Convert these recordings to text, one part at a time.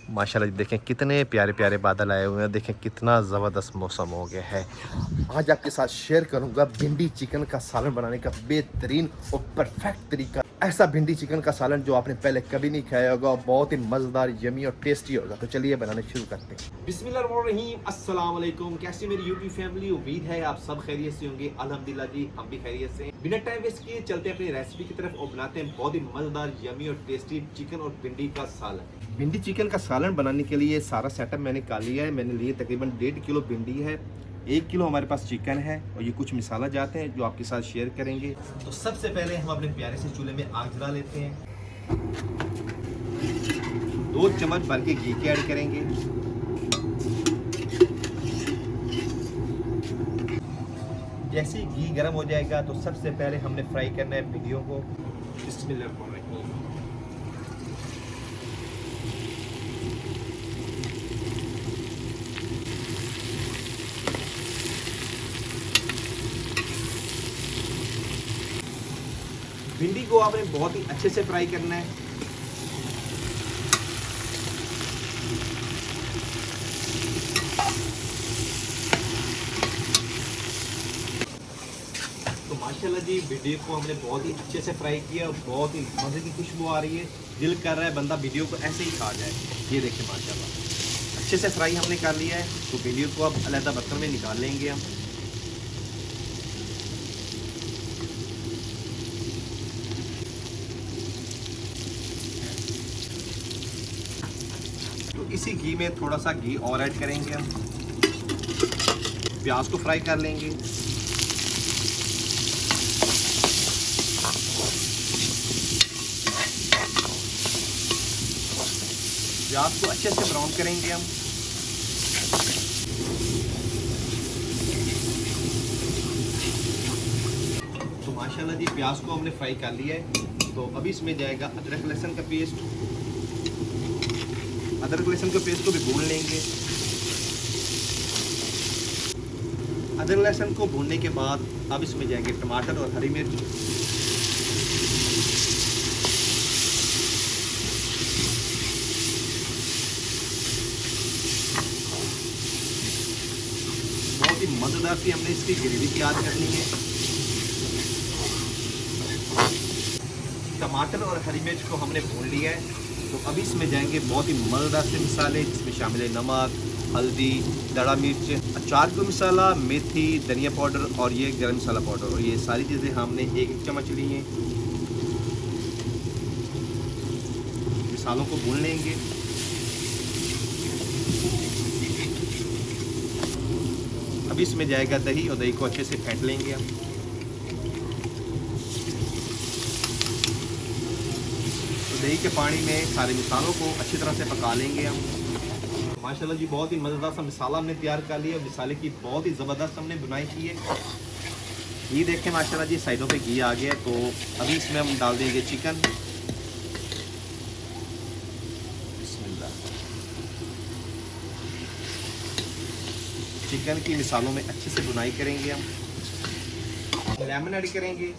माशाल्लाह देखें कितने प्यारे प्यारे बादल आए हुए हैं, देखें कितना ज़बरदस्त मौसम हो गया है। आज आपके साथ शेयर करूंगा भिंडी चिकन का सालन बनाने का बेहतरीन और परफेक्ट तरीका। ऐसा भिंडी चिकन का सालन जो आपने पहले कभी नहीं खाया होगा और बहुत ही मज़ेदार, यमी और टेस्टी होगा। तो चलिए बनाने शुरू करते हैं। बिस्मिल्लाहिर्रहमानिर्रहीम, अस्सलाम वालेकुम। कैसी मेरी यूट्यूब फैमिली, उम्मीद है आप सब खैरियत से होंगे। अल्हम्दुलिल्लाह जी, हम भी खैरियत से हैं। बिना टाइम वेस्ट किए चलते हैं अपनी रेसिपी की तरफ और बनाते हैं बहुत ही मज़ेदार, यमी और टेस्टी चिकन और भिंडी का सालन। भिंडी चिकन का सालन बनाने के लिए सारा सेटअप मैंने कर लिया है। मैंने लिए तकरीबन 1.5 किलो भिंडी है, 1 किलो हमारे पास चिकन है और ये कुछ मसाला जाते हैं जो आपके साथ शेयर करेंगे। तो सबसे पहले हम अपने प्यारे से चूल्हे में आग जला लेते हैं। 2 चम्मच भर के घी के ऐड करेंगे। जैसे ही घी गर्म हो जाएगा तो सबसे पहले हमने फ्राई करना है भिंडियों को। बिस्मिल्लाह। भिंडी को आपने बहुत ही अच्छे से फ्राई करना है। तो माशाल्लाह जी भिंडी को हमने बहुत ही अच्छे से फ्राई किया, बहुत ही मज़े की खुशबू आ रही है। दिल कर रहा है बंदा वीडियो को ऐसे ही खा जाए। ये देखिए माशाल्लाह अच्छे से फ्राई हमने कर लिया है। तो भिंडी को अब अलग बर्तन में निकाल लेंगे हम। तो इसी घी में थोड़ा सा घी और ऐड करेंगे हम। प्याज को फ्राई कर लेंगे। प्याज को अच्छे से ब्राउन करेंगे हम। तो माशाल्लाह जी प्याज को हमने फ्राई कर लिया है। तो अभी इसमें जाएगा अदरक लहसुन का पेस्ट। अदरक लहसुन के पेस्ट को भी भून लेंगे। अदरक लहसुन को भूनने के बाद अब इसमें जाएंगे टमाटर और हरी मिर्च। बहुत ही मज़ेदार सी हमने इसकी ग्रेवी तैयार करनी है। टमाटर और हरी मिर्च को हमने भून लिया है। तो अभी इसमें जाएंगे बहुत ही मज़ेदार से मसाले, जिसमें शामिल है नमक, हल्दी, दड़ा मिर्च, अचार का मसाला, मेथी, धनिया पाउडर और ये गरम मसाला पाउडर। और ये सारी चीज़ें हमने 1-1 चम्मच ली हैं। मसालों को भून लेंगे। अभी इसमें जाएगा दही और दही को अच्छे से फेंट लेंगे हम। तो दही के पानी में सारे मसालों को अच्छी तरह से पका लेंगे हम। माशाल्लाह जी बहुत ही मज़ेदार सा मसाला हमने तैयार कर लिया। मसाले की बहुत ही ज़बरदस्त हमने बुनाई की है। ये देखें माशाल्लाह जी साइडों पे घी आ गया है। तो अभी इसमें हम डाल देंगे चिकन। बिस्मिल्लाह। चिकन की मसालों में अच्छे से बुनाई करेंगे हम। लेमन ऐड करेंगे।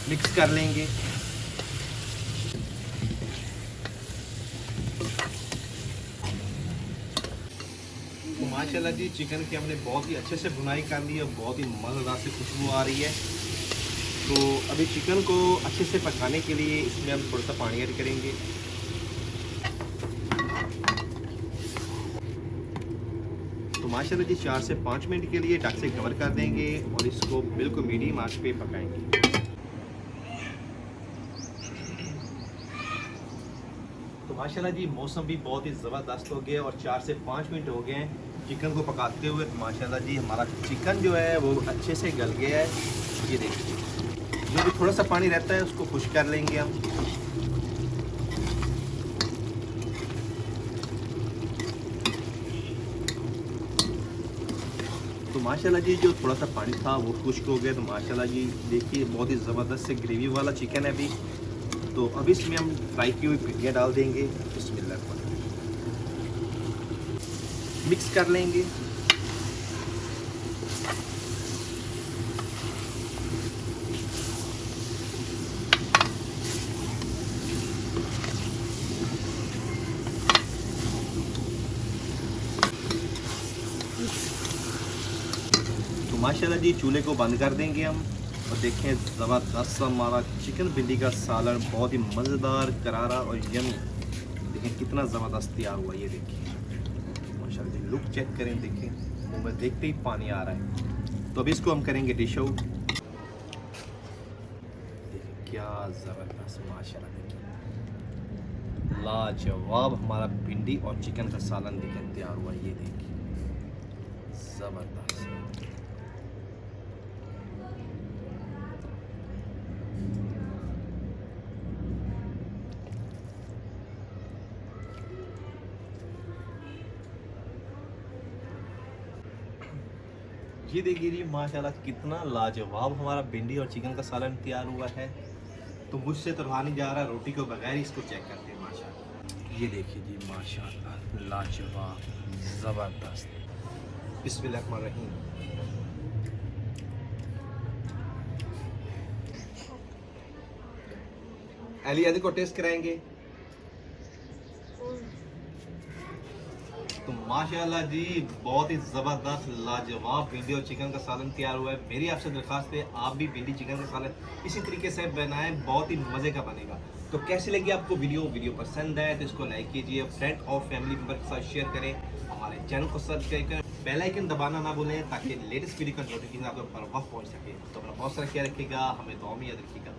मिक्स कर लेंगे। तो माशाल्लाह जी चिकन की हमने बहुत ही अच्छे से बुनाई कर ली है। बहुत ही मज़ेदार से खुशबू आ रही है। तो अभी चिकन को अच्छे से पकाने के लिए इसमें हम थोड़ा सा पानी ऐड करेंगे। तो माशाल्लाह जी 4 से 5 मिनट के लिए ढक से कवर कर देंगे और इसको बिल्कुल मीडियम आंच पे पकाएंगे। तो माशाल्लाह जी मौसम भी बहुत ही ज़बरदस्त हो गया और 4 से 5 मिनट हो गए हैं चिकन को पकाते हुए। तो माशाल्लाह जी हमारा चिकन जो है वो अच्छे से गल गया है। ये देखिए जो भी थोड़ा सा पानी रहता है उसको खुश कर लेंगे हम। तो माशाल्लाह जी जो थोड़ा सा पानी था वो खुश्क हो गया। तो माशाल्लाह जी देखिए बहुत ही ज़बरदस्त से ग्रेवी वाला चिकन है अभी। तो अभी इसमें हम फ्राई की हुई भिंडियाँ डाल देंगे। बिस्मिल्लाह। मिक्स कर लेंगे। तो माशाल्लाह जी चूल्हे को बंद कर देंगे हम और देखें ज़बरदस्त हमारा चिकन भिंडी का सालन बहुत ही मज़ेदार, करारा और यमी। देखें कितना ज़बरदस्त तैयार हुआ, ये देखिए माशाल्लाह जी। लुक चेक करें, देखें मुँह में देखते ही पानी आ रहा है। तो अभी इसको हम करेंगे डिश आउट। देखिए क्या ज़बरदस्त माशाल्लाह, देखिए लाजवाब हमारा भिंडी और चिकन का सालन देखें तैयार हुआ, ये देखिए ज़बरदस्त। ये देखिए जी माशाल्लाह कितना लाजवाब हमारा भिंडी और चिकन का सालन तैयार हुआ है। तो मुझसे तो रहा नहीं जा रहा, रोटी को बगैर ही इसको चेक करते हैं माशाल्लाह। ये देखिए जी माशाल्लाह लाजवाब ज़बरदस्त। बिस्मिल्लाहिर्रहमानिर्रहीम। अली आदि को टेस्ट कराएंगे। तो माशाल्लाह जी बहुत ही ज़बरदस्त लाजवाब भिंडी और चिकन का सालन तैयार हुआ है। मेरी आपसे दरख्वास्त है आप भी भिंडी चिकन का सालन इसी तरीके से बनाएं, बहुत ही मज़े का बनेगा। तो कैसी लगी आपको वीडियो पसंद है तो इसको लाइक कीजिए, फ्रेंड और फैमिली मेम्बर के साथ शेयर करें, हमारे चैनल को सब्सक्राइब करें, बेल आइकन दबाना ना भूलें ताकि लेटेस्ट वीडियो का नोटिफिकेशन आपको बर वक्त पहुँच सके। तो अपना बहुत सारा ख्याल रखिएगा, हमें दुआ में याद रखिएगा।